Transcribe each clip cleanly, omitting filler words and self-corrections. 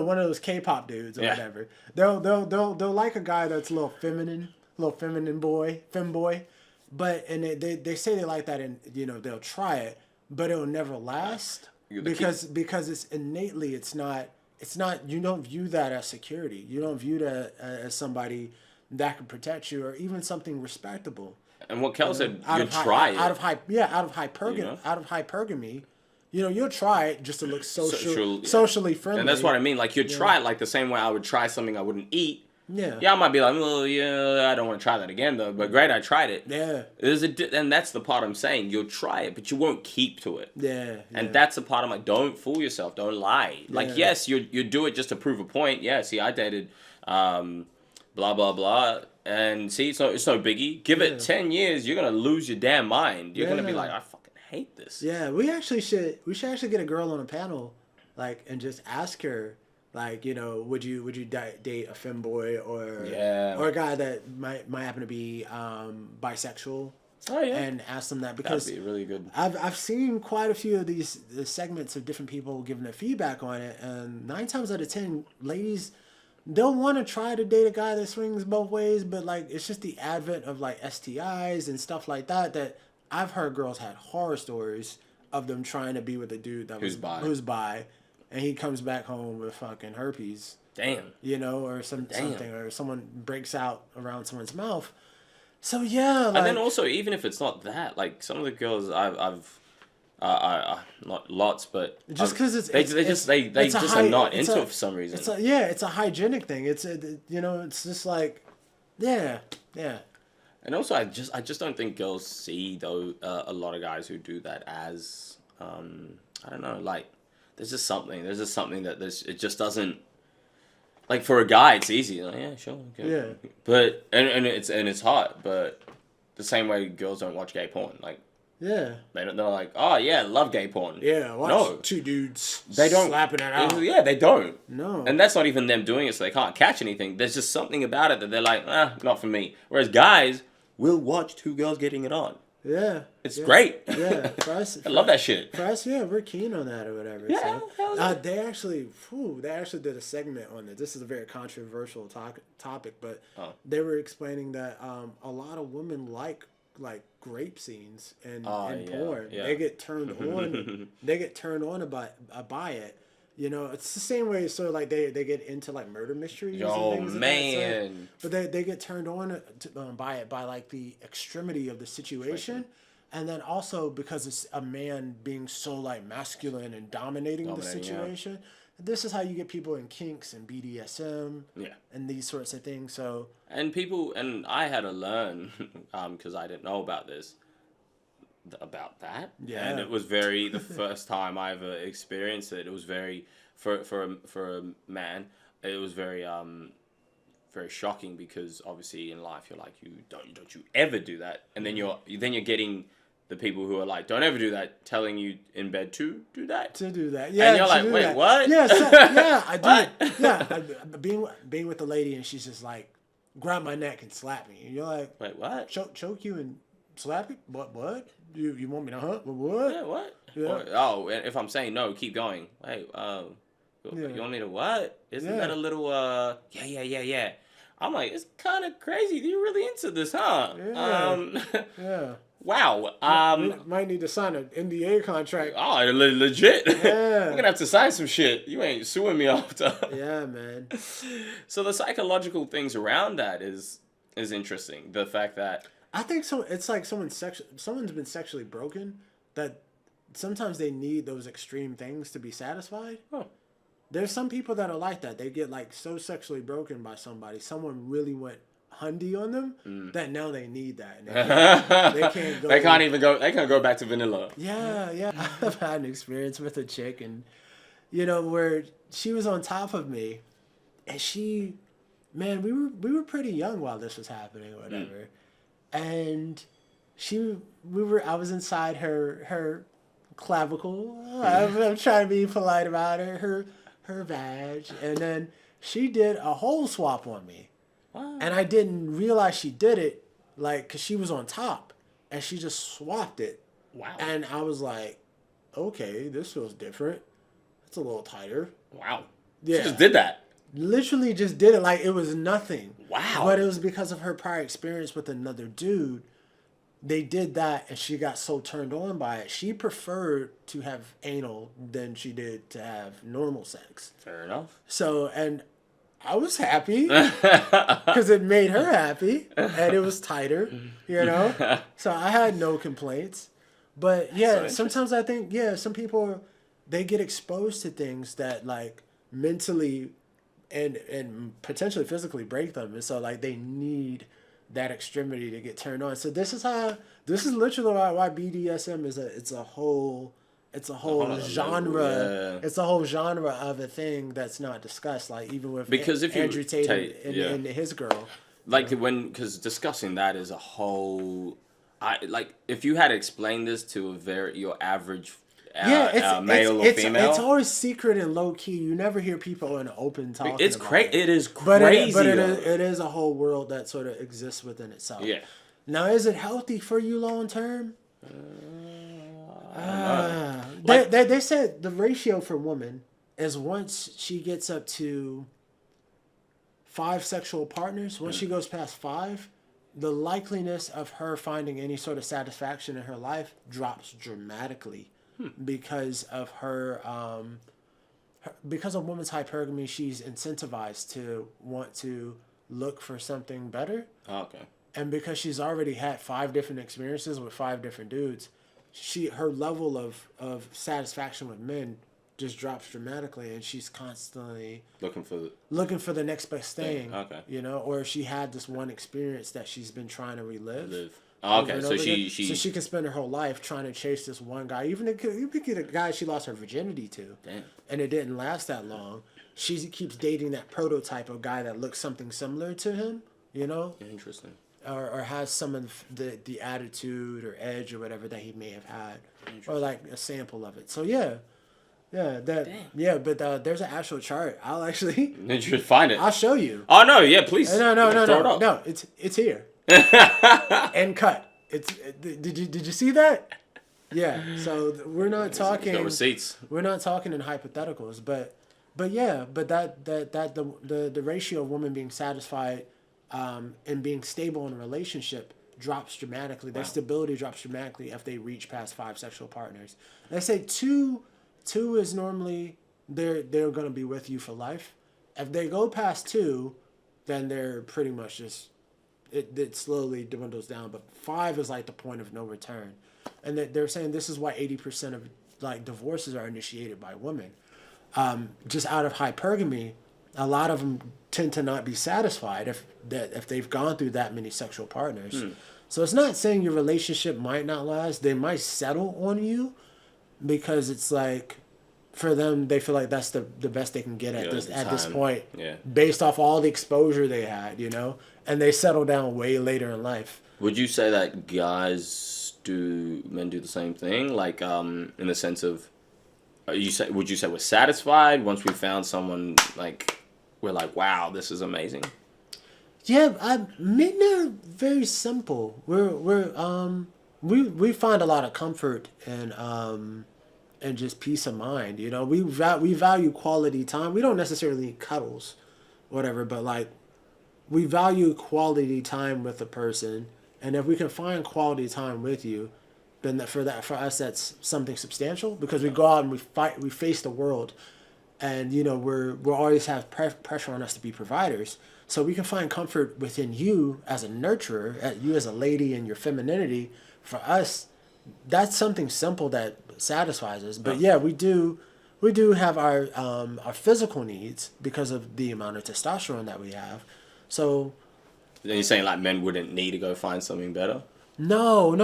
one of those K-pop dudes or whatever. They'll like a guy that's a little feminine femboy, but and they say they like that, and they'll try it, but it'll never last because it's innately it's not you don't view that as security. You don't view that as somebody that can protect you or even something respectable. And what Kel said, you try it. Out of hypergamy, you'll try it just to look socially friendly. And that's what I mean. Like, you'd try it like the same way I would try something I wouldn't eat. Yeah. Yeah, I might be like, well, yeah, I don't want to try that again, though. But great, I tried it. Yeah. And that's the part I'm saying. You'll try it, but you won't keep to it. Yeah. And that's the part I'm like, don't fool yourself. Don't lie. Like, yes, you do it just to prove a point. Yeah, see, I dated blah, blah, blah. And see, it's no biggie. Give it 10 years, you're going to lose your damn mind. You're going to be like, I fucking hate this. Yeah, we should actually get a girl on a panel, like, and just ask her, like, would you date a femboy or a guy that might happen to be bisexual? Oh yeah, and ask them that, because that'd be really good. I've seen quite a few of the segments of different people giving their feedback on it, and 9 times out of 10, ladies, they'll want to try to date a guy that swings both ways, but like it's just the advent of like STIs and stuff like that I've heard girls had horror stories of them trying to be with a dude that who's bi. And he comes back home with fucking herpes. Damn. Or something, or someone breaks out around someone's mouth. So yeah, like, and then also, even if it's not that, like some of the girls I've not lots, but just because they just are not into it for some reason. It's a hygienic thing. It's just like, yeah. And also, I just don't think girls see though a lot of guys who do that as I don't know, like. There's just something that it just doesn't, like, for a guy it's easy, like, yeah, sure, okay. Yeah. But and it's hot, but the same way girls don't watch gay porn, like, yeah, they're like, oh yeah, love gay porn. Yeah, watch two dudes slapping it out. Yeah, they don't. No. And that's not even them doing it so they can't catch anything. There's just something about it that they're like, not for me. Whereas guys will watch 2 girls getting it on. Yeah. It's great. Yeah. For us, I love that shit. For us, yeah, we're keen on that or whatever. Yeah. So, they actually did a segment on this. This is a very controversial topic, but they were explaining that a lot of women like grape scenes in porn. Yeah. They get turned on. They get turned on by it. It's the same way. So like they get into like murder mysteries. Oh and things man! But they get turned on by it, by like the extremity of the situation, and then also because it's a man being so like masculine and dominating the situation. Yeah. This is how you get people in kinks and BDSM. Yeah. And these sorts of things. So. And I had to learn because I didn't know about this. About that, and it was the first time I ever experienced it. It was very for a man. It was very very shocking because obviously in life you're like, you don't you ever do that, and then you're getting the people who are like, don't ever do that, telling you in bed to do that. Yeah, and you're like, wait, what? Yeah, yeah, I do. Yeah, being with the lady and she's just like, grab my neck and slap me, and you're like, wait, what? Choke you and slap you? What? You want me to hunt? What? Yeah, what? Yeah. Or, if I'm saying no, keep going. Wait, you want me to what? Isn't that a little, yeah. I'm like, it's kind of crazy. You're really into this, huh? Yeah. Yeah. Wow. We might need to sign an NDA contract. Oh, legit. Yeah. I'm going to have to sign some shit. You ain't suing me after. Yeah, man. So the psychological things around that is interesting. The fact that I think so. It's like someone's been sexually broken, that sometimes they need those extreme things to be satisfied. Huh. There's some people that are like that. They get like so sexually broken by somebody. Someone really went hundy on them that now they need that. And they can't go. They can't go back to vanilla. Yeah. I've had an experience with a chick, and where she was on top of me, and we were pretty young while this was happening or whatever. And I was inside her clavicle. I'm trying to be polite about it. Her vag, and then she did a hole swap on me. Wow. And I didn't realize she did it, like, cause she was on top, and she just swapped it. Wow. And I was like, okay, this feels different. It's a little tighter. Wow. Yeah. She just did that. Literally just did it like it was nothing. Wow. But it was because of her prior experience with another dude. They did that and she got so turned on by it. She preferred to have anal than she did to have normal sex. Fair enough. So, and I was happy because it made her happy and it was tighter, you know? So I had no complaints. But yeah, So sometimes I think, yeah, some people, they get exposed to things that like mentally and potentially physically break them. And so like they need that extremity to get turned on. So this is literally why BDSM it's a whole genre. Yeah. It's a whole genre of a thing that's not discussed. Like even with because if Andrew you Tate and his girl. Like because discussing that is a whole. If you had explained this to your average male or female. It's always secret and low key. You never hear people in open talking. It's crazy. It is but crazy. It is a whole world that sort of exists within itself. Yeah. Now, is it healthy for you long term? They said the ratio for women is once she gets up to 5 sexual partners, once she goes past 5, the likeliness of her finding any sort of satisfaction in her life drops dramatically because of because of women's hypergamy. She's incentivized to want to look for something better. Oh, okay. And because she's already had 5 different experiences with 5 different dudes, her level of satisfaction with men just drops dramatically, and she's constantly looking for the next best thing. Okay. You know, or she had this one experience that she's been trying to relive. Oh, okay, so she can spend her whole life trying to chase this one guy, even if you could get a guy she lost her virginity to. Damn. And it didn't last that long. She keeps dating that prototype of guy that looks something similar to him. You know. Interesting. Or has some of the attitude or edge or whatever that he may have had, or like a sample of it. So but there's an actual chart. I'll actually. You should find it. I'll show you. Oh no! Yeah, please. No. It's here. And cut. Did you see that? Yeah. So we're not talking. No receipts. We're not talking in hypotheticals, but the ratio of women being satisfied and being stable in a relationship drops dramatically. Their stability drops dramatically if they reach past 5 sexual partners. They say two is normally they're going to be with you for life. If they go past 2, then they're pretty much just it slowly dwindles down. But 5 is like the point of no return, and they're saying this is why 80% of like divorces are initiated by women, just out of hypergamy. A lot of them tend to not be satisfied if they've gone through that many sexual partners. So it's not saying your relationship might not last. They might settle on you because it's like for them they feel like that's the best they can get at this point. Yeah. Based off all the exposure they had, you know, and they settle down way later in life. Would you say that men do the same thing? Like in the sense of would you say we're satisfied once we found someone like we're like, wow, this is amazing? Yeah, men are very simple. We find a lot of comfort and just peace of mind. You know, we value quality time. We don't necessarily need cuddles, whatever, but like we value quality time with a person, and if we can find quality time with you, then for us that's something substantial because we go out and we face the world. And, you know, we're always have pressure on us to be providers. So we can find comfort within you as a nurturer, you as a lady and your femininity. For us, that's something simple that satisfies us. But yeah, we do have our physical needs because of the amount of testosterone that we have. So. Then you're saying like men wouldn't need to go find something better? No.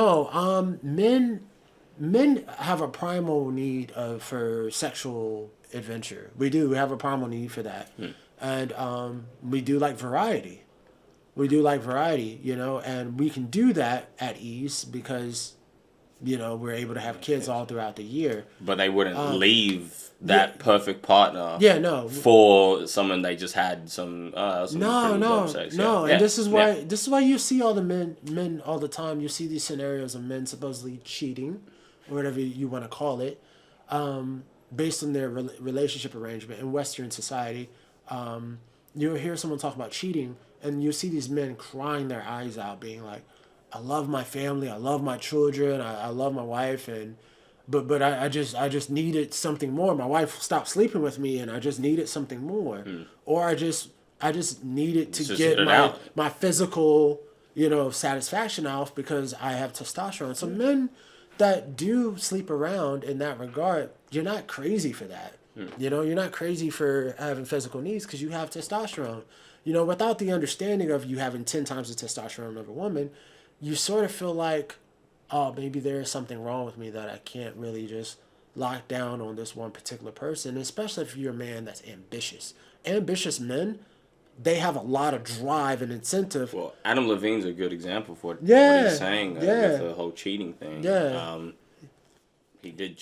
Men have a primal need for sexual adventure. We do have a primal need for that. And we do like variety. You know, and we can do that at ease because, you know, we're able to have kids all throughout the year. But they wouldn't leave that perfect partner for someone they just had some sex. No. And this is why you see all the men all the time. You see these scenarios of men supposedly cheating or whatever you want to call it. based on their relationship arrangement in Western society. You'll hear someone talk about cheating, and you'll see these men crying their eyes out, being like, I love my family, I love my children, I love my wife, but I just needed something more. My wife stopped sleeping with me, and I just needed something more. Or I just needed to get my physical, satisfaction off because I have testosterone. So men that do sleep around in that regard, you're not crazy for that. You're not crazy for having physical needs because you have testosterone. Without the understanding of you having 10 times the testosterone of a woman, you sort of feel like, oh, maybe there is something wrong with me that I can't really just lock down on this one particular person, especially if you're a man that's ambitious. Ambitious men, they have a lot of drive and incentive. Well, Adam Levine's a good example for what he's saying with the whole cheating thing. Yeah. He did,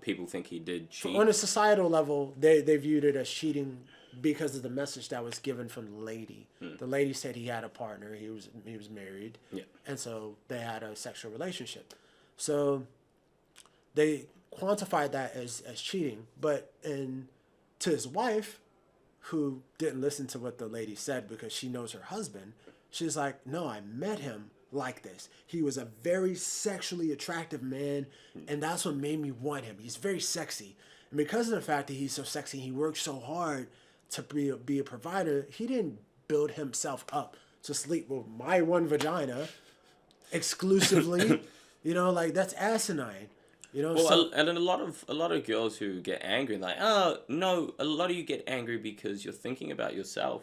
people think he did cheat. On a societal level, they viewed it as cheating because of the message that was given from the lady. The lady said he had a partner, he was married, and so they had a sexual relationship. So they quantified that as cheating. But to his wife, who didn't listen to what the lady said because she knows her husband, she's like, no, I met him like this. He was a very sexually attractive man, and that's what made me want him. He's very sexy. And because of the fact that he's so sexy, he worked so hard to be a provider, he didn't build himself up to sleep with my one vagina exclusively. That's asinine. And a lot of girls who get angry, like, oh no, a lot of you get angry because you're thinking about yourself.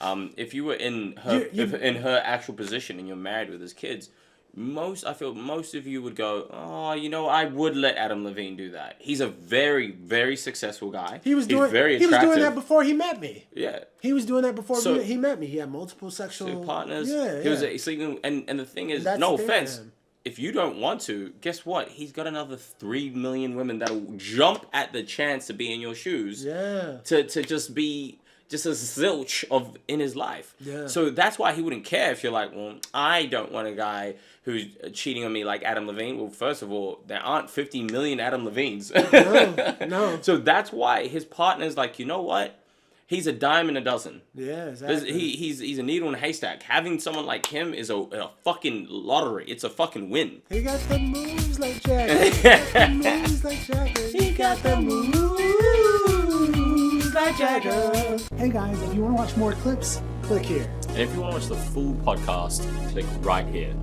If you were in her actual position and you're married with his kids, I feel most of you would go, oh, I would let Adam Levine do that. He's a very, very successful guy. He's very attractive. He was doing that before he met me. Yeah. He was doing that before he met me. He had multiple sexual partners. Yeah. He was sleeping, and the thing is, no offense, if you don't want to, guess what? He's got another 3 million women that'll jump at the chance to be in your shoes. Yeah. To just be just a zilch in his life. Yeah. So that's why he wouldn't care if you're like, well, I don't want a guy who's cheating on me like Adam Levine. Well, first of all, there aren't 50 million Adam Levines. No. So that's why his partner's like, you know what? He's a dime in a dozen. Yeah, exactly. He's a needle in a haystack. Having someone like him is a fucking lottery. It's a fucking win. He got the moves like Jagger. He got the moves like Jagger. Hey guys, if you want to watch more clips, click here. And if you want to watch the full podcast, click right here.